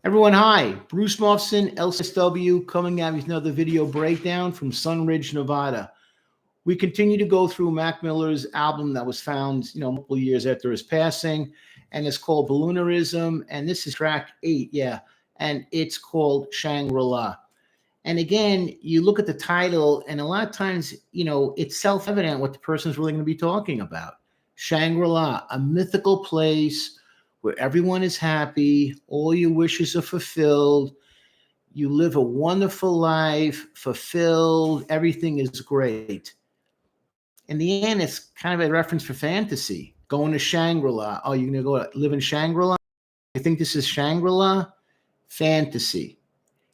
Everyone, hi. Bruce Mufson, LCSW, coming out with another video breakdown from SUNRIDGE, Nevada. We continue to go through Mac Miller's album that was found, multiple years after his passing, and it's called Balloonerism, and this is track 8, and it's called Shangri-La. And again, you look at the title, and a lot of times, it's self-evident what the person's really going to be talking about. Shangri-La, a mythical place where everyone is happy, all your wishes are fulfilled, you live a wonderful life, fulfilled, everything is great. In the end, it's kind of a reference for fantasy. Going to Shangri-La. Oh, you're going to go live in Shangri-La? I think this is Shangri-La? Fantasy.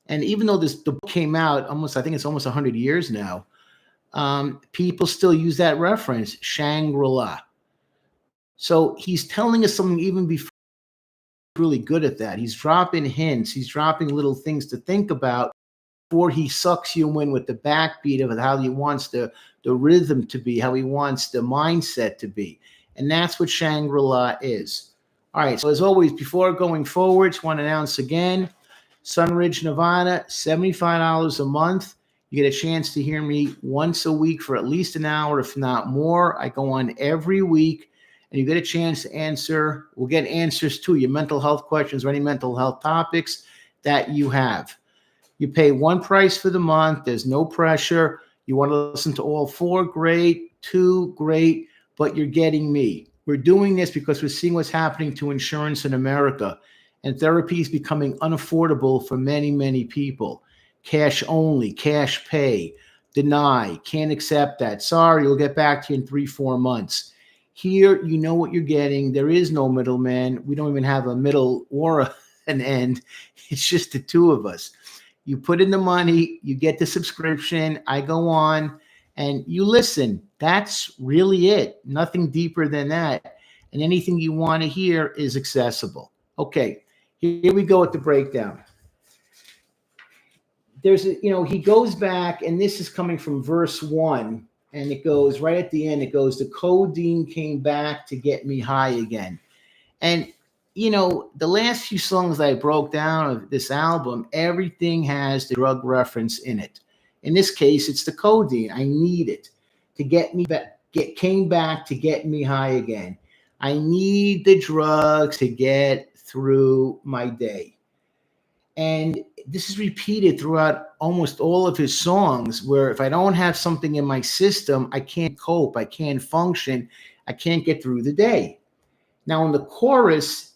And even though the book came out I think it's almost 100 years now, people still use that reference, Shangri-La. So he's telling us something even before. Really good at that. He's dropping hints. He's dropping little things to think about before he sucks you in with the backbeat of it, how he wants the rhythm to be, how he wants the mindset to be. And that's what Shangri-La is. All right. So as always, before going forward, just want to announce again, SUNRIDGE, Nevada, $75 a month. You get a chance to hear me once a week for at least an hour, if not more. I go on every week. And you get a chance to answer. We'll get answers to your mental health questions or any mental health topics that you have. You pay one price for the month. There's no pressure. You want to listen to all 4, great. 2, great. But you're getting me. We're doing this because we're seeing what's happening to insurance in America. And therapy is becoming unaffordable for many, many people. Cash only, cash pay, deny, can't accept that. Sorry, we'll get back to you in 3-4 months. Here, you know what you're getting. There is no middleman. We don't even have a middle or an end. It's just the two of us. You put in the money, you get the subscription, I go on, and you listen. That's really it. Nothing deeper than that. And anything you want to hear is accessible. Okay, here we go with the breakdown. He goes back, and this is coming from verse 1. And it goes right at the end, it goes, the codeine came back to get me high again. And, the last few songs I broke down of this album, everything has the drug reference in it. In this case, it's the codeine. I need it to get me back, came back to get me high again. I need the drugs to get through my day. And this is repeated throughout almost all of his songs, where if I don't have something in my system, I can't cope, I can't function, I can't get through the day. Now in the chorus,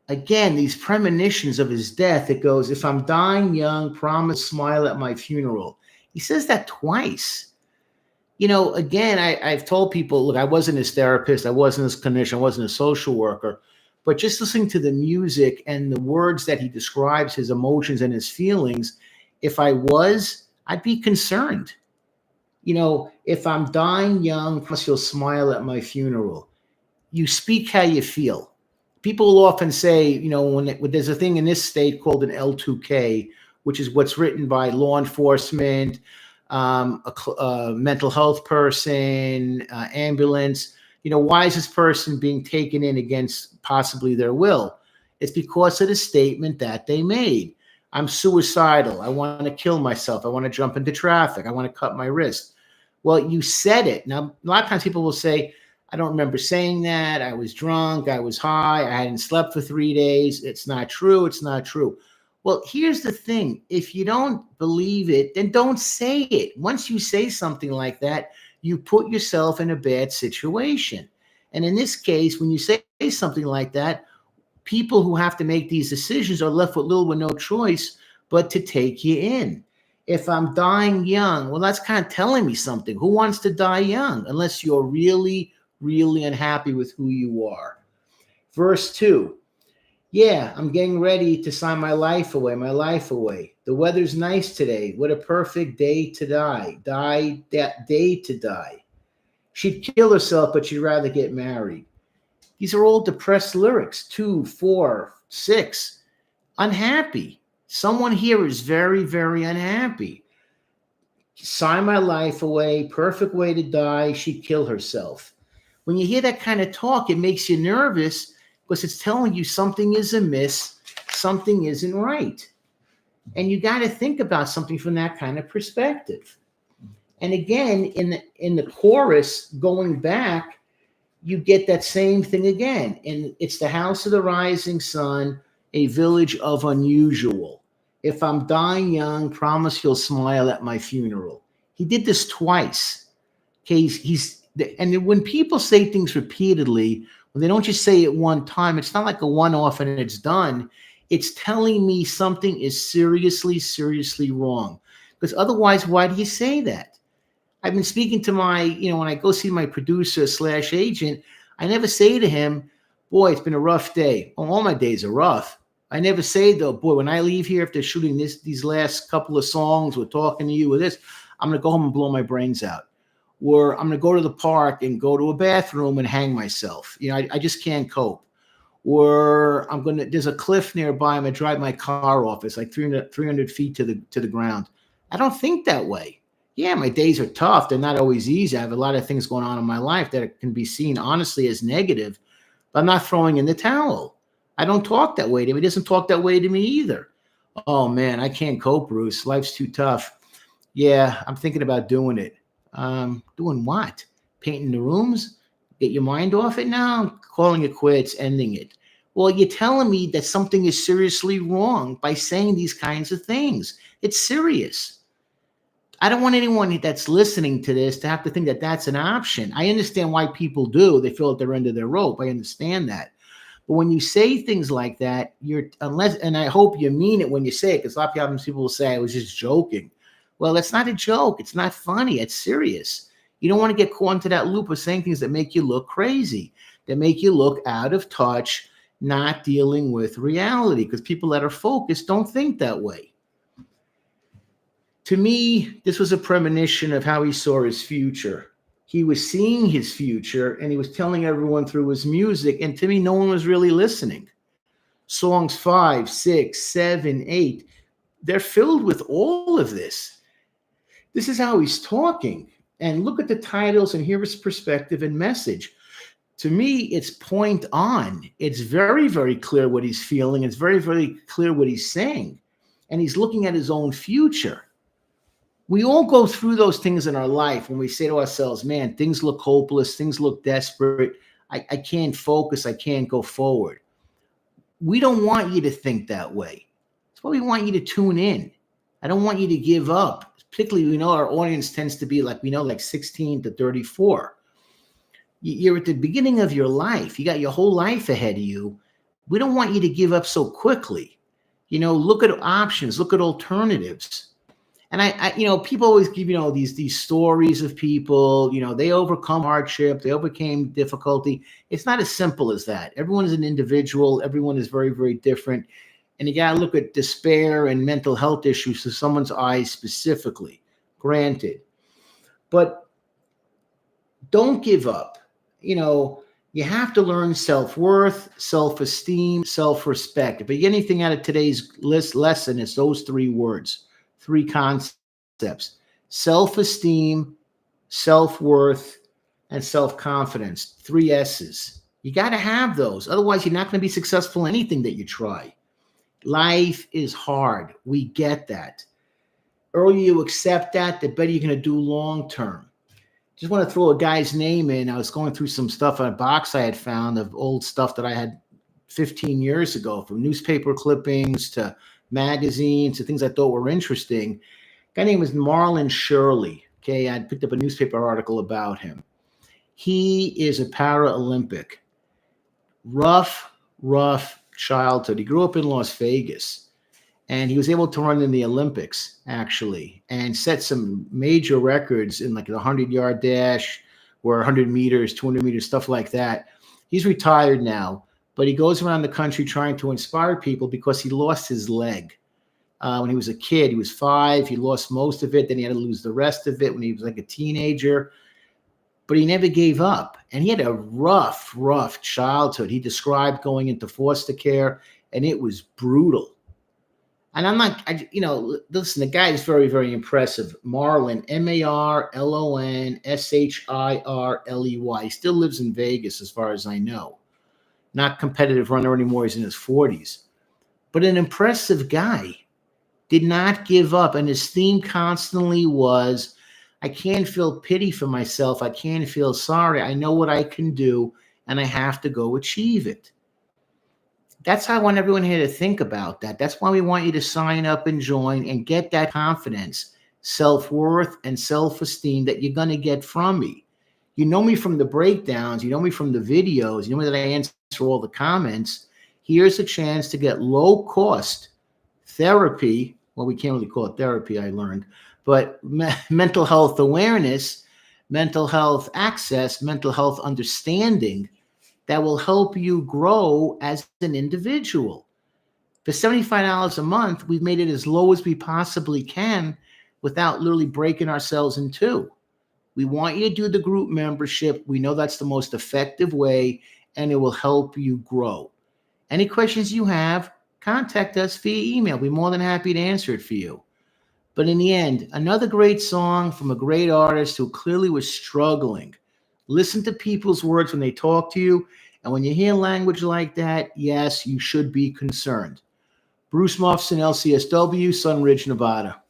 again, these premonitions of his death, it goes, if I'm dying young, promise smile at my funeral. He says that twice. Again, I've told people, look, I wasn't his therapist, I wasn't his clinician, I wasn't a social worker. But just listening to the music and the words that he describes his emotions and his feelings, if I was, I'd be concerned. If I'm dying young, plus you'll smile at my funeral. You speak how you feel. People will often say, when there's a thing in this state called an L2K, which is what's written by law enforcement, a mental health person, ambulance. Why is this person being taken in against possibly their will? It's because of the statement that they made. I'm suicidal. I want to kill myself. I want to jump into traffic. I want to cut my wrist. Well, you said it. Now, a lot of times people will say, I don't remember saying that. I was drunk. I was high. I hadn't slept for 3 days. It's not true. It's not true. Well, here's the thing. If you don't believe it, then don't say it. Once you say something like that, you put yourself in a bad situation. And in this case, when you say something like that, people who have to make these decisions are left with little or no choice but to take you in. If I'm dying young, well, that's kind of telling me something. Who wants to die young unless you're really, really unhappy with who you are? Verse 2. Yeah, I'm getting ready to sign my life away. The weather's nice today. What a perfect day to die. That day to die. She'd kill herself, but she'd rather get married. These are all depressed lyrics. 2, 4, 6. Unhappy. Someone here is very, very unhappy. Sign my life away. Perfect way to die. She'd kill herself. When you hear that kind of talk, it makes you nervous because it's telling you something is amiss, something isn't right. And you got to think about something from that kind of perspective. And again, in the chorus going back, you get that same thing again. And it's the house of the rising sun, a village of unusual. If I'm dying young, promise you'll smile at my funeral. He did this twice. Okay, and when people say things repeatedly, when they don't just say it one time, it's not like a one-off and it's done. It's telling me something is seriously, seriously wrong. Because otherwise, why do you say that? I've been speaking to when I go see my producer / agent, I never say to him, boy, it's been a rough day. Well, all my days are rough. I never say, though, boy, when I leave here after shooting these last couple of songs, we're talking to you with this, I'm going to go home and blow my brains out. Or I'm going to go to the park and go to a bathroom and hang myself. I just can't cope. Or there's a cliff nearby, I'm going to drive my car off. It's like 300 feet to the ground. I don't think that way. Yeah, my days are tough. They're not always easy. I have a lot of things going on in my life that can be seen honestly as negative, but I'm not throwing in the towel. I don't talk that way to him. He doesn't talk that way to me either. Oh man, I can't cope, Bruce. Life's too tough. Yeah, I'm thinking about doing it. Doing what? Painting the rooms? Get your mind off it now? I'm calling it quits, ending it. Well, you're telling me that something is seriously wrong by saying these kinds of things. It's serious. I don't want anyone that's listening to this to have to think that that's an option. I understand why people do. They feel at their end of their rope. I understand that. But when you say things like that, and I hope you mean it when you say it, because a lot of people will say, I was just joking. Well, that's not a joke. It's not funny. It's serious. You don't want to get caught into that loop of saying things that make you look crazy, that make you look out of touch, not dealing with reality, because people that are focused don't think that way. To me, this was a premonition of how he saw his future. He was seeing his future, and he was telling everyone through his music, and to me, no one was really listening. Songs 5, 6, 7, 8, they're filled with all of this. This is how he's talking. And look at the titles and hear his perspective and message. To me, it's point on. It's very, very clear what he's feeling. It's very, very clear what he's saying. And he's looking at his own future. We all go through those things in our life when we say to ourselves, man, things look hopeless, things look desperate. I can't focus, I can't go forward. We don't want you to think that way. That's why we want you to tune in. I don't want you to give up. Particularly, we know our audience tends to be like 16 to 34. You're at the beginning of your life. You got your whole life ahead of you. We don't want you to give up so quickly. Look at options, look at alternatives. And I people always give, these stories of people, they overcome hardship, they overcame difficulty. It's not as simple as that. Everyone is an individual. Everyone is very, very different. And you got to look at despair and mental health issues through someone's eyes specifically, granted. But don't give up. You have to learn self-worth, self-esteem, self-respect. If you get anything out of today's lesson, it's those 3 words. 3 concepts: self-esteem, self-worth, and self-confidence. 3 S's. You got to have those. Otherwise, you're not going to be successful in anything that you try. Life is hard. We get that. Earlier you accept that, the better you're going to do long term. Just want to throw a guy's name in. I was going through some stuff on a box I had found of old stuff that I had 15 years ago, from newspaper clippings to magazines, to things I thought were interesting. A guy named was Marlon Shirley. Okay, I picked up a newspaper article about him. He is a Paralympic. Rough childhood. He grew up in Las Vegas, and he was able to run in the Olympics, actually, and set some major records in like the 100-yard dash, or 100 meters, 200 meters, stuff like that. He's retired now, but he goes around the country trying to inspire people because he lost his leg. When he was a kid, he was 5. He lost most of it. Then he had to lose the rest of it when he was like a teenager. But he never gave up. And he had a rough childhood. He described going into foster care, and it was brutal. And listen, the guy is very, very impressive. Marlon, MarlonShirley. He still lives in Vegas, as far as I know. Not competitive runner anymore. He's in his 40s. but an impressive guy. Did not give up. And his theme constantly was, I can't feel pity for myself. I can't feel sorry. I know what I can do, and I have to go achieve it. That's how I want everyone here to think about that. That's why we want you to sign up and join and get that confidence, self-worth, and self-esteem that you're going to get from me. You know me from the breakdowns. You know me from the videos. You know me that I answer all the comments. Here's a chance to get low-cost therapy. Well, we can't really call it therapy, I learned, but mental health awareness, mental health access, mental health understanding that will help you grow as an individual. For $75 a month, we've made it as low as we possibly can without literally breaking ourselves in two. We want you to do the group membership. We know that's the most effective way, and it will help you grow. Any questions you have, contact us via email. We're more than happy to answer it for you. But in the end, another great song from a great artist who clearly was struggling. Listen to people's words when they talk to you. And when you hear language like that, yes, you should be concerned. Bruce Mufson, LCSW, Sunridge, Nevada.